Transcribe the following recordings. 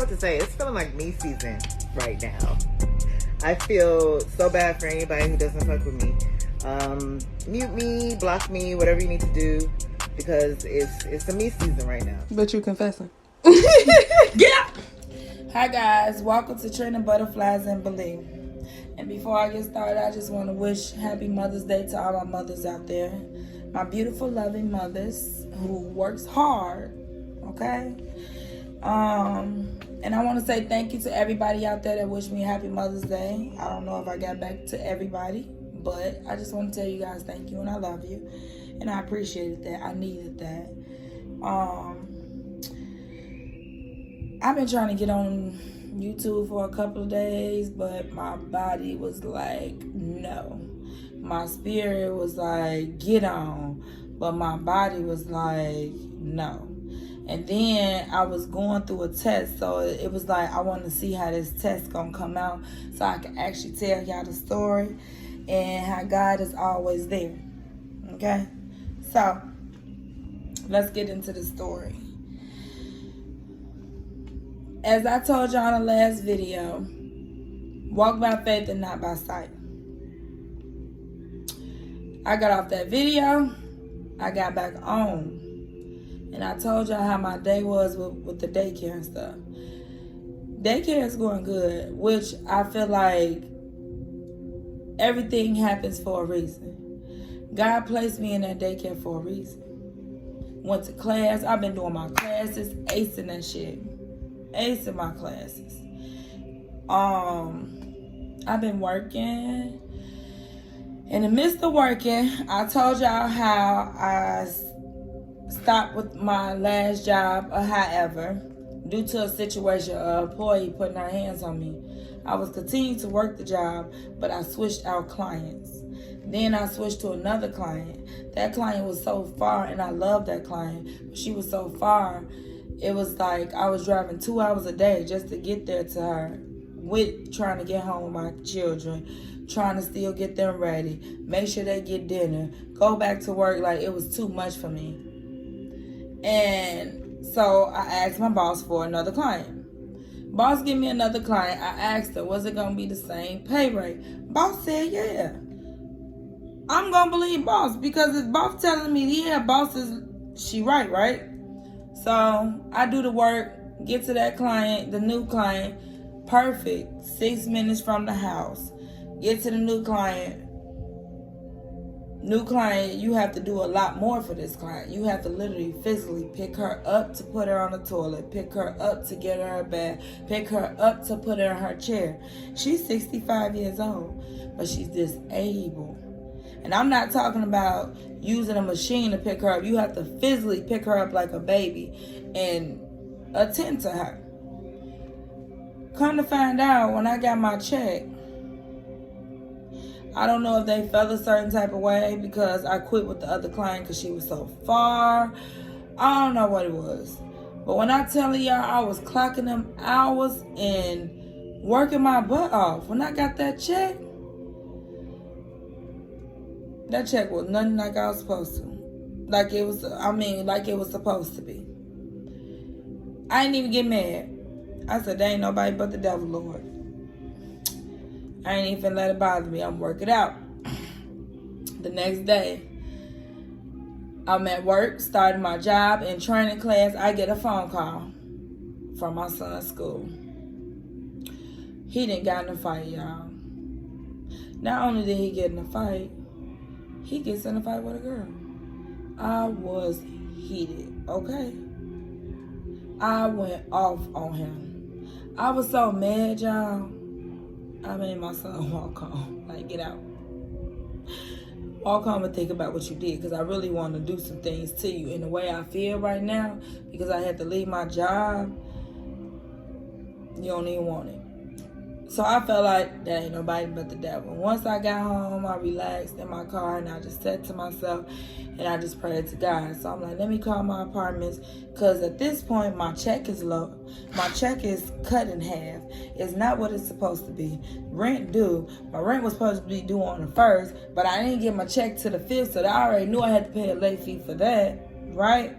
what to say. It's feeling like me season right now. I feel so bad for anybody who doesn't fuck with me. Mute me, block me, whatever you need to do, because it's the me season right now. But you confessing. Yeah. Hi guys, welcome to Trina Butterflies and Believe. And before I get started, I just want to wish Happy Mother's Day to all my mothers out there. My beautiful, loving mothers who works hard, okay? And I want to say thank you to everybody out there that wished me a Happy Mother's Day. I don't know if I got back to everybody, but I just want to tell you guys thank you and I love you. And I appreciated that. I needed that. I've been trying to get on YouTube for a couple of days, but my body was like, no. My spirit was like, get on. But my body was like, no. And then I was going through a test, so it was like I wanted to see how this test gonna come out so I can actually tell y'all the story and how God is always there. Okay? So, let's get into the story. As I told y'all in the last video, walk by faith and not by sight. I got off that video, I got back on. And I told y'all how my day was with the daycare and stuff. Daycare is going good, which I feel like everything happens for a reason. God placed me in that daycare for a reason. Went to class, I've been doing my classes, acing that shit. Ace in my classes. I've been working. In the midst of working, I told y'all how I stopped with my last job or however due to a situation of employee putting her hands on me. I was continuing to work the job, but I switched out clients. Then I switched to another client. That client was so far, and I love that client, but she was so far. It was like I was driving 2 hours a day just to get there to her, with trying to get home with my children, trying to still get them ready, make sure they get dinner, go back to work. Like, it was too much for me. And so I asked my boss for another client. Boss gave me another client. I asked her, was it going to be the same pay rate? Boss said, yeah. I'm going to believe boss, because if boss telling me, yeah, boss is, she right? So I do the work, get to that client, the new client, perfect, 6 minutes from the house. Get to the new client. New client, you have to do a lot more for this client. You have to literally physically pick her up to put her on the toilet, pick her up to get her a bath, pick her up to put her in her chair. She's 65 years old, but she's disabled. And I'm not talking about using a machine to pick her up. You have to physically pick her up like a baby and attend to her. Come to find out, when I got my check, I don't know if they felt a certain type of way because I quit with the other client because she was so far. I don't know what it was. But when I tell y'all, I was clocking them hours and working my butt off. When I got that check was nothing like I was supposed to. Like it was supposed to be. I didn't even get mad. I said, there ain't nobody but the devil, Lord. I ain't even let it bother me. I'm working out. The next day, I'm at work, starting my job in training class. I get a phone call from my son's school. He didn't get in a fight, y'all. Not only did he get in a fight, he gets in a fight with a girl. I was heated, okay? I went off on him. I was so mad, y'all. I made my son walk home. Like, get out. Walk home and think about what you did, because I really want to do some things to you. In the way I feel right now, because I had to leave my job, you don't even want it. So I felt like that ain't nobody but the devil. Once I got home, I relaxed in my car and I just said to myself and I just prayed to God. So I'm like, let me call my apartments, because at this point my check is low. My check is cut in half. It's not what it's supposed to be. Rent due. My rent was supposed to be due on the 1st, but I didn't get my check to the 5th, so I already knew I had to pay a late fee for that, right?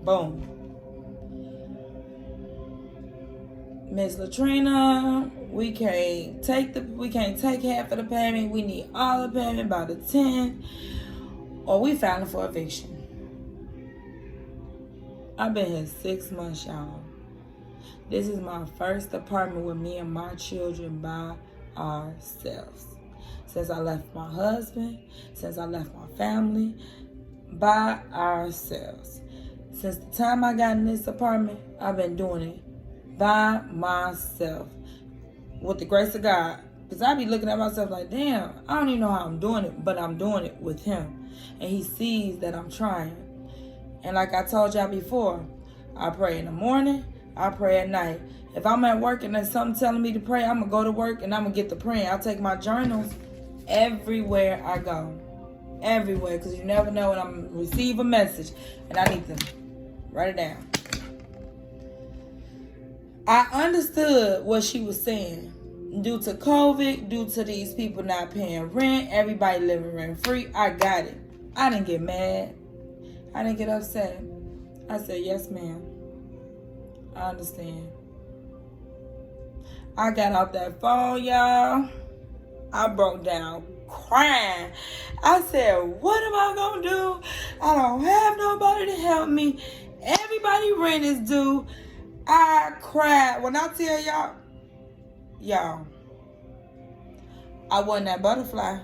Boom. Miss Latrina, we can't take half of the payment. We need all the payment by the 10th, or we filing for eviction. I've been here 6 months, y'all. This is my first apartment with me and my children by ourselves. Since I left my husband, since I left my family, by ourselves. Since the time I got in this apartment, I've been doing it by myself, with the grace of God. Because I be looking at myself like, damn, I don't even know how I'm doing it, but I'm doing it with him. And he sees that I'm trying. And like I told y'all before, I pray in the morning, I pray at night. If I'm at work and there's something telling me to pray, I'm going to go to work and I'm going to get to praying. I'll take my journals everywhere I go. Everywhere. Because you never know when I'm going to receive a message and I need to write it down. I understood what she was saying. Due to COVID, due to these people not paying rent, everybody living rent free, I got it. I didn't get mad. I didn't get upset. I said, yes, ma'am. I understand. I got off that phone, y'all. I broke down crying. I said, what am I going to do? I don't have nobody to help me. Everybody rent is due. I cried. When I tell y'all, I wasn't that butterfly.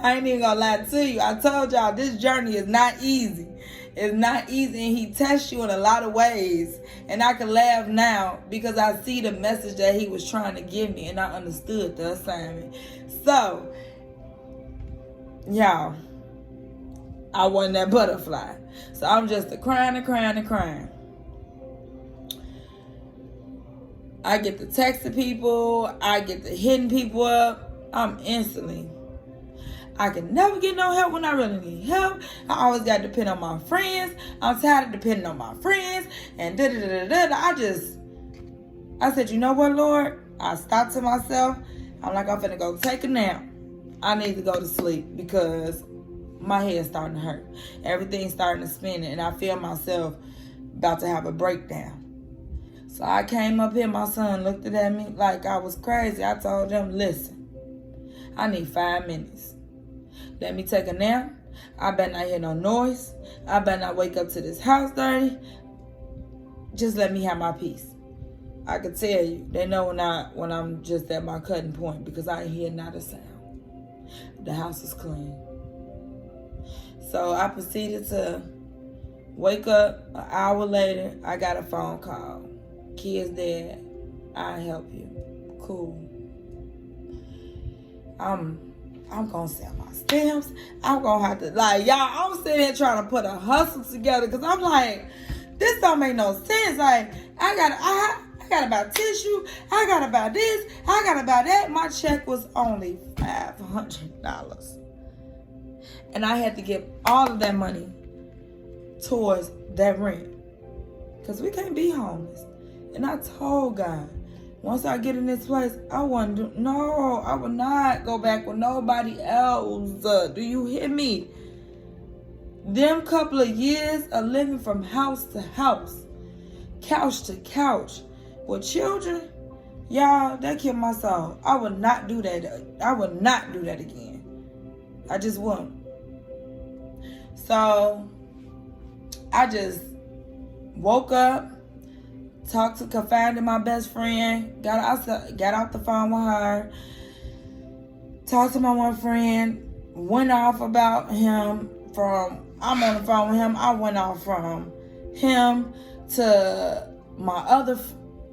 I ain't even gonna lie to you. I told y'all this journey is not easy. It's not easy, and he tests you in a lot of ways. And I can laugh now because I see the message that he was trying to give me, and I understood the assignment. So, y'all, I wasn't that butterfly. So I'm just crying. I get to texting people. I get to hitting people up. I'm instantly. I can never get no help when I really need help. I always got to depend on my friends. I'm tired of depending on my friends. And I said, you know what, Lord? I stopped to myself. I'm like, I'm finna go take a nap. I need to go to sleep because my head's starting to hurt. Everything's starting to spin, and I feel myself about to have a breakdown. So I came up here. My son looked at me like I was crazy. I told him, listen, I need 5 minutes. Let me take a nap. I better not hear no noise. I better not wake up to this house dirty. Just let me have my peace. I can tell you, they know when I'm just at my cutting point because I ain't hear not a sound. The house is clean. So I proceeded to wake up. An hour later, I got a phone call. Kids dead. I'll help you. Cool. I'm gonna sell my stamps. I'm gonna have to, y'all, I'm sitting here trying to put a hustle together because I'm like, this don't make no sense. Like, I gotta buy tissue. I gotta buy this. I gotta buy that. My check was only $500. And I had to give all of that money towards that rent because we can't be homeless. And I told God, once I get in this place, I would not go back with nobody else. Do you hear me? Them couple of years of living from house to house, couch to couch, with children, y'all, that killed my soul. I would not do that. I would not do that again. I just wouldn't. So, I just woke up, confided in my best friend, got off the phone with her, talked to my one friend, went off about him I'm on the phone with him, I went off from him to my other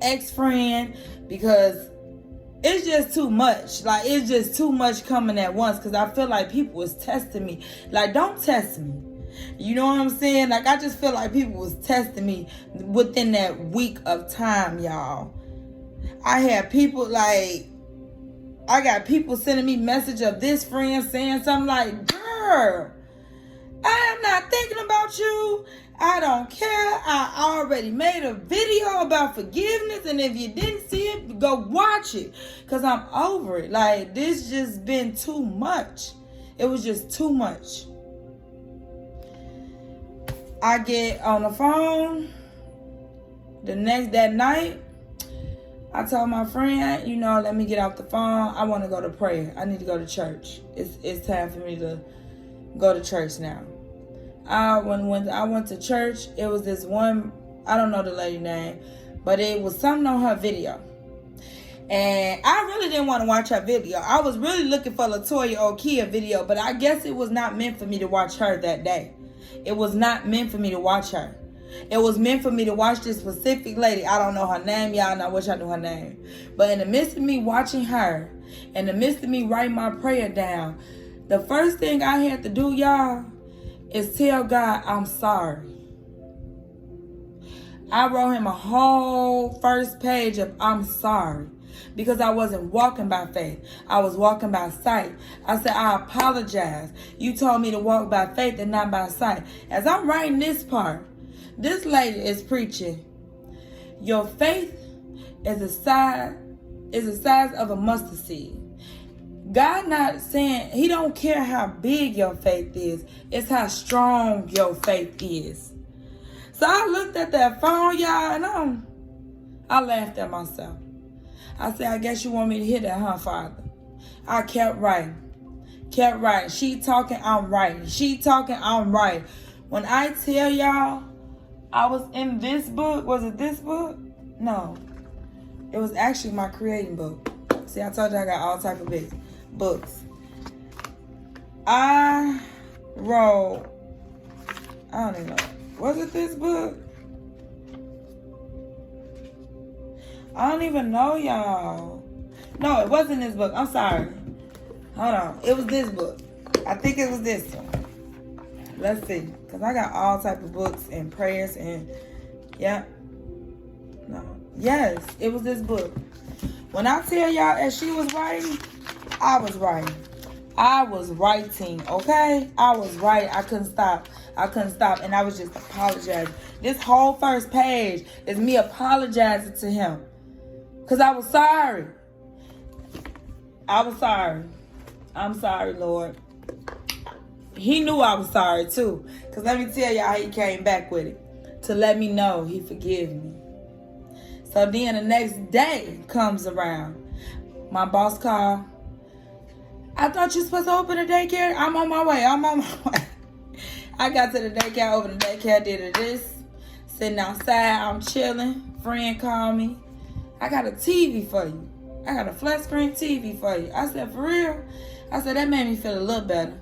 ex-friend because it's just too much. Like, it's just too much coming at once because I feel like people was testing me. Like, don't test me. You know what I'm saying? Like, I just feel like people was testing me within that week of time, y'all. I had people I got people sending me message of this friend saying something like, girl, I am not thinking about you. I don't care. I already made a video about forgiveness, and if you didn't see it, go watch it because I'm over it. Like, this just been too much. It was just too much. I get on the phone. that night, I told my friend, you know, let me get off the phone. I want to go to prayer. I need to go to church. It's time for me to go to church now. When I went to church, it was this one, I don't know the lady name, but it was something on her video. And I really didn't want to watch her video. I was really looking for Latoya Okia video, but I guess it was not meant for me to watch her that day. It was not meant for me to watch her. It was meant for me to watch this specific lady. I don't know her name, y'all, and I wish I knew her name. But in the midst of me watching her, in the midst of me writing my prayer down, the first thing I had to do, y'all, is tell God I'm sorry. I wrote him a whole first page of I'm sorry. Because I wasn't walking by faith. I was walking by sight. I said, I apologize. You told me to walk by faith and not by sight. As I'm writing this part, this lady is preaching, your faith is the size of a mustard seed. God not saying, he don't care how big your faith is. It's how strong your faith is. So I looked at that phone, y'all, and I laughed at myself. I said, I guess you want me to hit that, huh, Father? I kept writing. She talking, I'm writing. She talking, I'm writing. When I tell y'all, I was in this book. Was it this book? No. It was actually my creating book. See, I told you I got all type of books. I wrote, I don't even know. Was it this book? I don't even know, y'all. No, it wasn't this book. I'm sorry. Hold on. It was this book. I think it was this one. Let's see. Because I got all type of books and prayers and... Yeah. No. Yes, it was this book. When I tell y'all as she was writing, I was writing. I was writing, okay? I was writing. I couldn't stop. And I was just apologizing. This whole first page is me apologizing to him. Because I was sorry. I'm sorry, Lord. He knew I was sorry, too. Because let me tell y'all how he came back with it. To let me know he forgive me. So then the next day comes around. My boss called. I thought you were supposed to open the daycare. I'm on my way. I got to the daycare, opened the daycare, did this. Sitting outside, I'm chilling. Friend called me. I got a TV for you. I got a flat screen TV for you. I said, for real? I said, that made me feel a little better.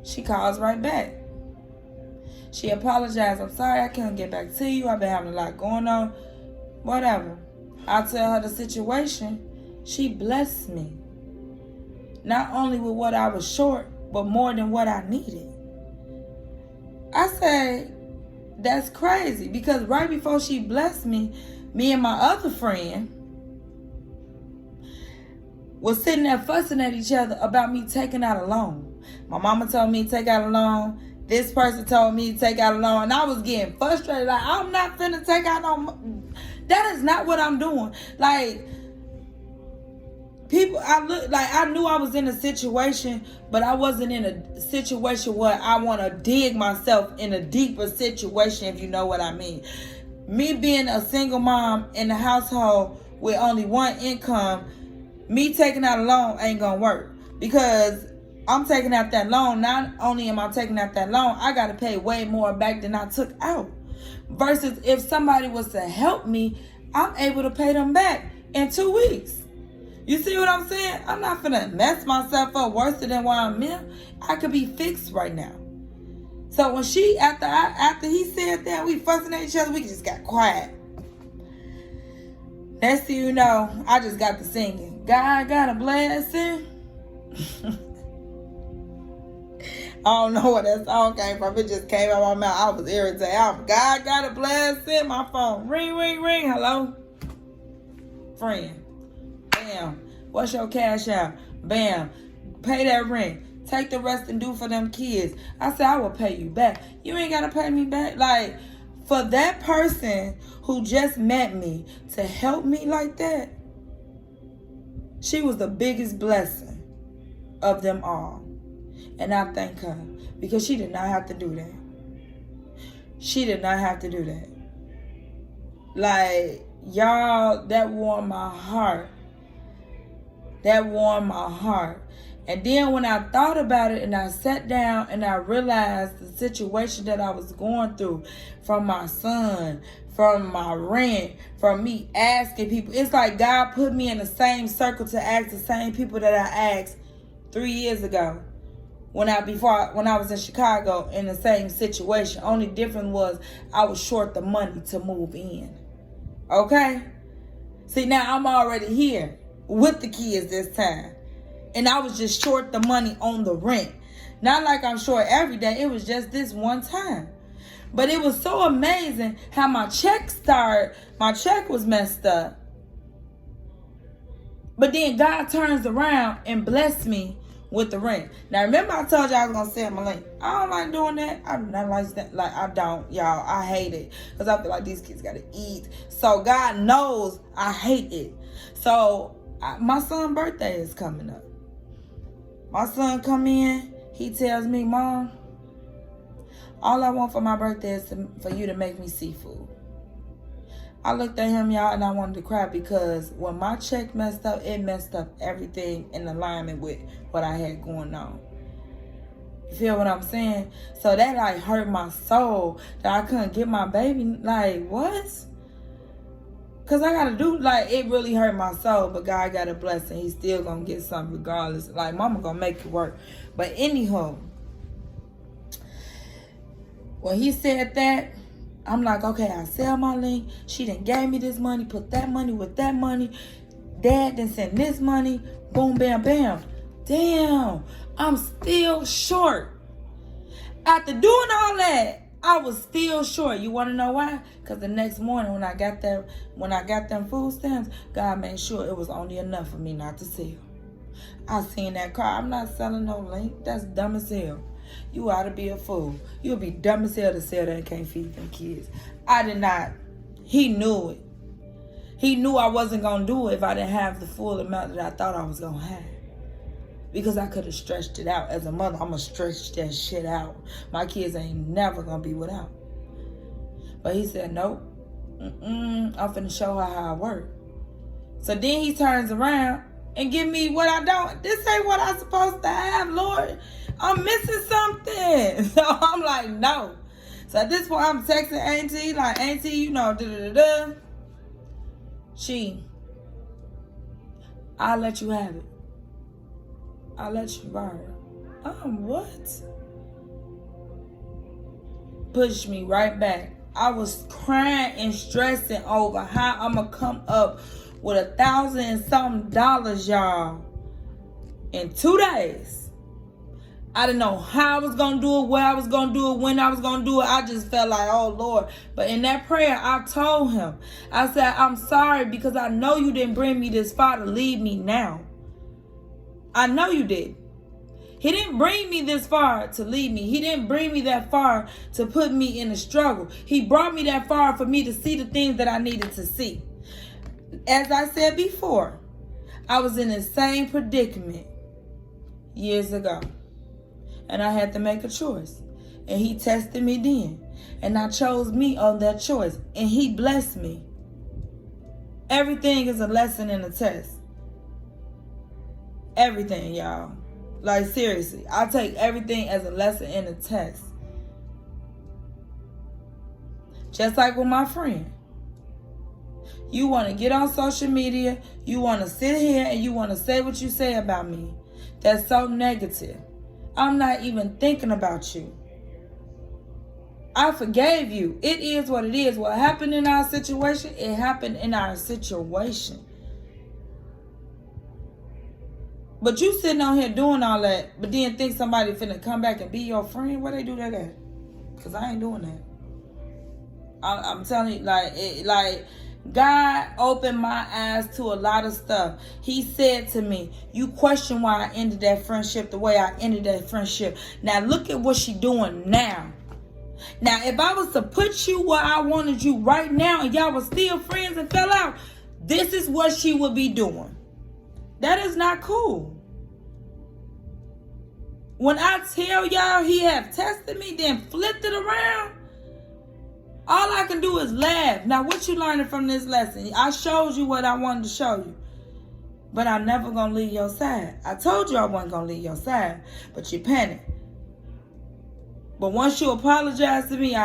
She calls right back. She apologized. I'm sorry I couldn't get back to you. I've been having a lot going on. Whatever. I tell her the situation. She blessed me. Not only with what I was short, but more than what I needed. I said, that's crazy. Because right before she blessed me, me and my other friend was sitting there fussing at each other about me taking out a loan. My mama told me to take out a loan. This person told me to take out a loan. And I was getting frustrated. Like, I'm not finna take out no... That is not what I'm doing. Like, people, I knew I was in a situation, but I wasn't in a situation where I want to dig myself in a deeper situation, if you know what I mean. Me being a single mom in a household with only one income, me taking out a loan ain't gonna work. Because I'm taking out that loan. Not only am I taking out that loan, I gotta pay way more back than I took out. Versus if somebody was to help me, I'm able to pay them back in 2 weeks. You see what I'm saying? I'm not finna mess myself up worse than where I'm in. I could be fixed right now. So when after he said that, we fussing at each other, we just got quiet. Next thing you know, I just got to singing. God got a blessing. I don't know where that song came from. It just came out of my mouth. I was irritated. God got a blessing. My phone. Ring, ring, ring. Hello? Friend. Bam. What's your cash out? Bam. Pay that rent. Take the rest and do for them kids. I said, I will pay you back. You ain't got to pay me back. Like, for that person who just met me to help me like that, she was the biggest blessing of them all. And I thank her because she did not have to do that. She did not have to do that. Like, y'all, that warmed my heart. That warmed my heart. And then when I thought about it and I sat down and I realized the situation that I was going through, from my son, from my rent, from me asking people, it's like God put me in the same circle to ask the same people that I asked 3 years ago when I was in Chicago in the same situation. Only difference was I was short the money to move in. Okay? See, now I'm already here with the kids this time. And I was just short the money on the rent. Not like I'm short every day. It was just this one time. But it was so amazing how my check started. My check was messed up. But then God turns around and blessed me with the rent. Now remember I told you I was going to sell my link. I don't like doing that. I do not like that. Like, I don't, y'all. I hate it. Because I feel like these kids got to eat. So God knows I hate it. So my son's birthday is coming up. My son come in, he tells me, Mom, all I want for my birthday is for you to make me seafood. I looked at him, y'all, and I wanted to cry because when my check messed up, it messed up everything in alignment with what I had going on. You feel what I'm saying? So that like hurt my soul that I couldn't get my baby. Like, what? Because I got to do, like, it really hurt my soul, but God got a blessing. He's still going to get something regardless. Like, mama going to make it work. But anywho, when he said that, I'm like, okay, I sell my link. She done gave me this money, put that money with that money. Dad done sent this money. Boom, bam, bam. Damn, I'm still short. After doing all that, I was still short. You want to know why? Because the next morning when I got them food stamps, God made sure it was only enough for me not to sell. I seen that car. I'm not selling no link. That's dumb as hell. You ought to be a fool. You'll be dumb as hell to sell that and can't feed them kids. I did not. He knew it. He knew I wasn't going to do it if I didn't have the full amount that I thought I was going to have. Because I could have stretched it out. As a mother, I'm going to stretch that shit out. My kids ain't never going to be without. But he said, nope. I'm finna show her how I work. So then he turns around and give me what I don't. This ain't what I'm supposed to have, Lord. I'm missing something. So I'm like, no. So at this point, I'm texting Auntie, like, Auntie, you know, da-da-da-da. I'll let you have it. I'll let you borrow it. What? Pushed me right back. I was crying and stressing over how I'm going to come up with $1,000 and something, y'all, in 2 days. I didn't know how I was going to do it, where I was going to do it, when I was going to do it. I just felt like, oh, Lord. But in that prayer, I told him, I said, I'm sorry because I know you didn't bring me this far to leave me now. I know you did. He didn't bring me this far to leave me. He didn't bring me that far to put me in a struggle. He brought me that far for me to see the things that I needed to see. As I said before, I was in the same predicament years ago. And I had to make a choice. And he tested me then. And I chose me on that choice. And he blessed me. Everything is a lesson in a test. Everything, y'all. Like, seriously. I take everything as a lesson in a test. Just like with my friend. You want to get on social media. You want to sit here and you want to say what you say about me. That's so negative. I'm not even thinking about you. I forgave you. It is what it is. What happened in our situation, it happened in our situation. But you sitting on here doing all that, but then think somebody finna come back and be your friend? Where they do that at? Because I ain't doing that. I'm telling you, like God opened my eyes to a lot of stuff. He said to me, you question why I ended that friendship the way I ended that friendship. Now look at what she doing now. Now if I was to put you where I wanted you right now and y'all was still friends and fell out, this is what she would be doing. That is not cool. When I tell y'all he have tested me, then flipped it around, All I can do is laugh. Now, what you learning from this lesson? I showed you what I wanted to show you. But I'm never going to leave your side. I told you I wasn't going to leave your side. But you panicked. But once you apologized to me,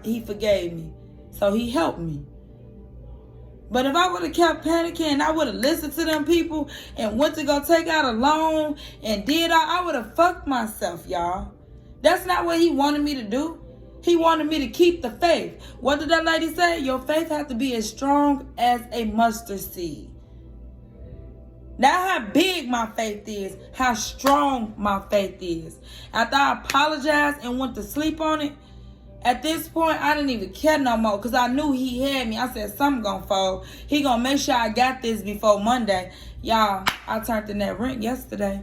he forgave me. So he helped me. But if I would have kept panicking, I would have listened to them people and went to go take out a loan and I would have fucked myself, y'all. That's not what he wanted me to do. He wanted me to keep the faith. What did that lady say? Your faith has to be as strong as a mustard seed. Not how big my faith is, how strong my faith is. After I apologized and went to sleep on it, at this point, I didn't even care no more because I knew he had me. I said, something gonna fall. He gonna make sure I got this before Monday. Y'all, I turned in that rent yesterday.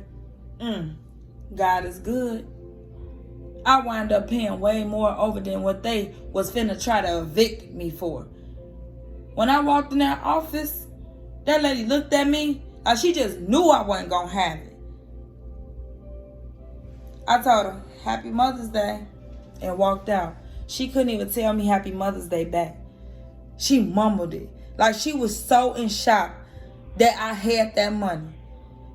God is good. I wound up paying way more over than what they was finna try to evict me for. When I walked in that office, that lady looked at me like she just knew I wasn't gonna have it. I told her, Happy Mother's Day, and walked out. She couldn't even tell me Happy Mother's Day back. She mumbled it. Like she was so in shock that I had that money.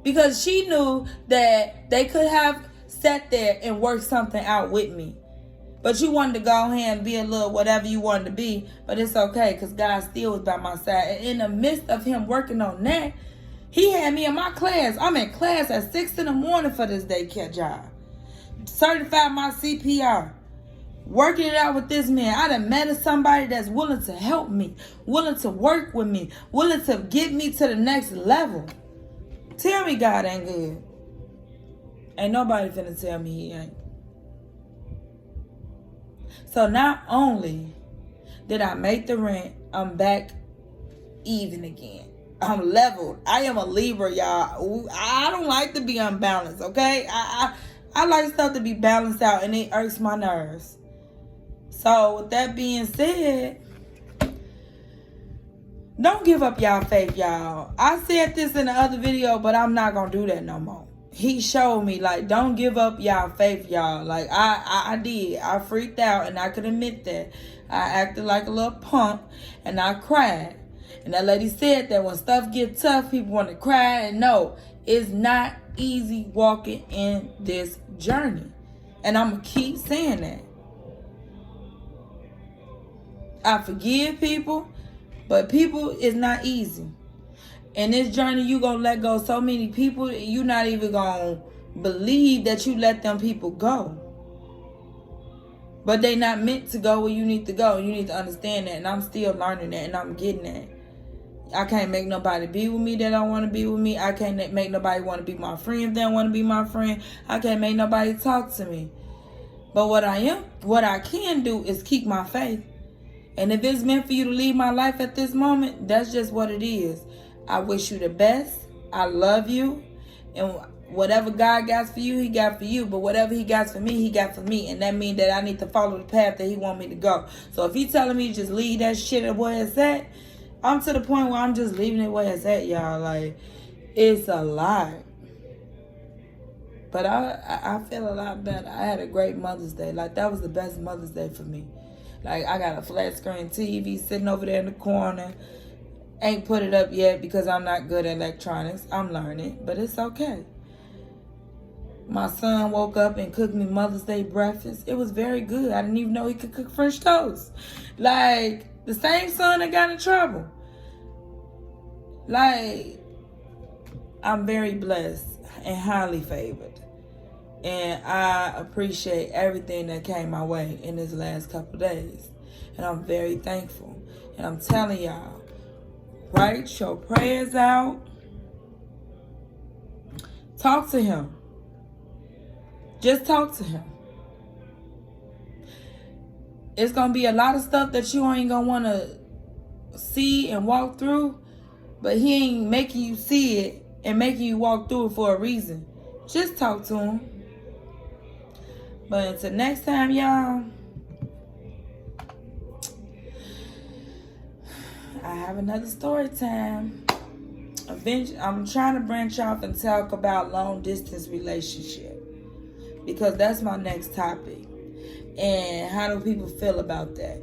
Because she knew that they could have sat there and worked something out with me. But you wanted to go ahead and be a little whatever you wanted to be. But it's okay because God still was by my side. And in the midst of him working on that, he had me in my class. I'm in class at 6 in the morning for this daycare job. Certified my CPR. Working it out with this man. I done met somebody that's willing to help me. Willing to work with me. Willing to get me to the next level. Tell me God ain't good. Ain't nobody finna tell me he ain't. So not only did I make the rent, I'm back even again. I'm leveled. I am a Libra, y'all. I don't like to be unbalanced, okay? I like stuff to be balanced out, and it irks my nerves. So with that being said, don't give up y'all faith, y'all. I said this in the other video, but I'm not gonna do that no more. He showed me, like, don't give up y'all faith, y'all. Like, I did. I freaked out, and I could admit that. I acted like a little punk, and I cried. And that lady said that when stuff gets tough, people want to cry. And no, it's not easy walking in this journey. And I'm going to keep saying that. I forgive people, but people is not easy. In this journey, you going to let go so many people, you're not even going to believe that you let them people go. But they not meant to go where you need to go. You need to understand that. And I'm still learning that, and I'm getting that. I can't make nobody be with me that don't want to be with me. I can't make nobody want to be my friend if they don't want to be my friend. I can't make nobody talk to me. But what I can do is keep my faith. And if it's meant for you to leave my life at this moment, that's just what it is. I wish you the best. I love you. And whatever God got for you, he got for you. But whatever he got for me, he got for me. And that means that I need to follow the path that he want me to go. So if he's telling me to just leave that shit at where it's at, I'm to the point where I'm just leaving it where it's at, y'all. Like, it's a lot. But I feel a lot better. I had a great Mother's Day. Like, that was the best Mother's Day for me. Like, I got a flat screen TV sitting over there in the corner. Ain't put it up yet because I'm not good at electronics. I'm learning, but it's okay. My son woke up and cooked me Mother's Day breakfast. It was very good. I didn't even know he could cook French toast. Like, the same son that got in trouble. Like, I'm very blessed and highly favored. And I appreciate everything that came my way in this last couple days. And I'm very thankful. And I'm telling y'all, write your prayers out. Talk to him. Just talk to him. It's going to be a lot of stuff that you ain't going to want to see and walk through. But he ain't making you see it and making you walk through it for a reason. Just talk to him. But until next time, y'all, I have another story time. Eventually, I'm trying to branch off and talk about long distance relationship. Because that's my next topic. And how do people feel about that?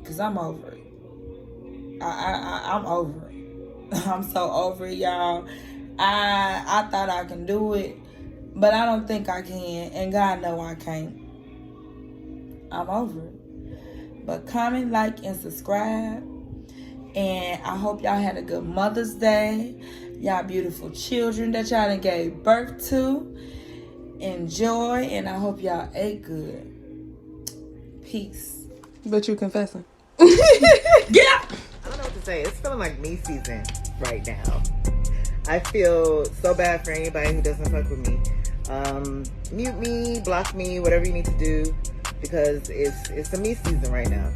Because I'm over it. I'm over it. I'm so over it, y'all. I thought I can do it, but I don't think I can, and God know I can't. I'm over it. But comment, like, and subscribe. And I hope y'all had a good Mother's Day. Y'all beautiful children that y'all done gave birth to. Enjoy, and I hope y'all ate good. Peace. But you confessing. Get up! I don't know what to say. It's feeling like me season right now. I feel so bad for anybody who doesn't fuck with me. Mute me, block me, whatever you need to do, because it's the me season right now.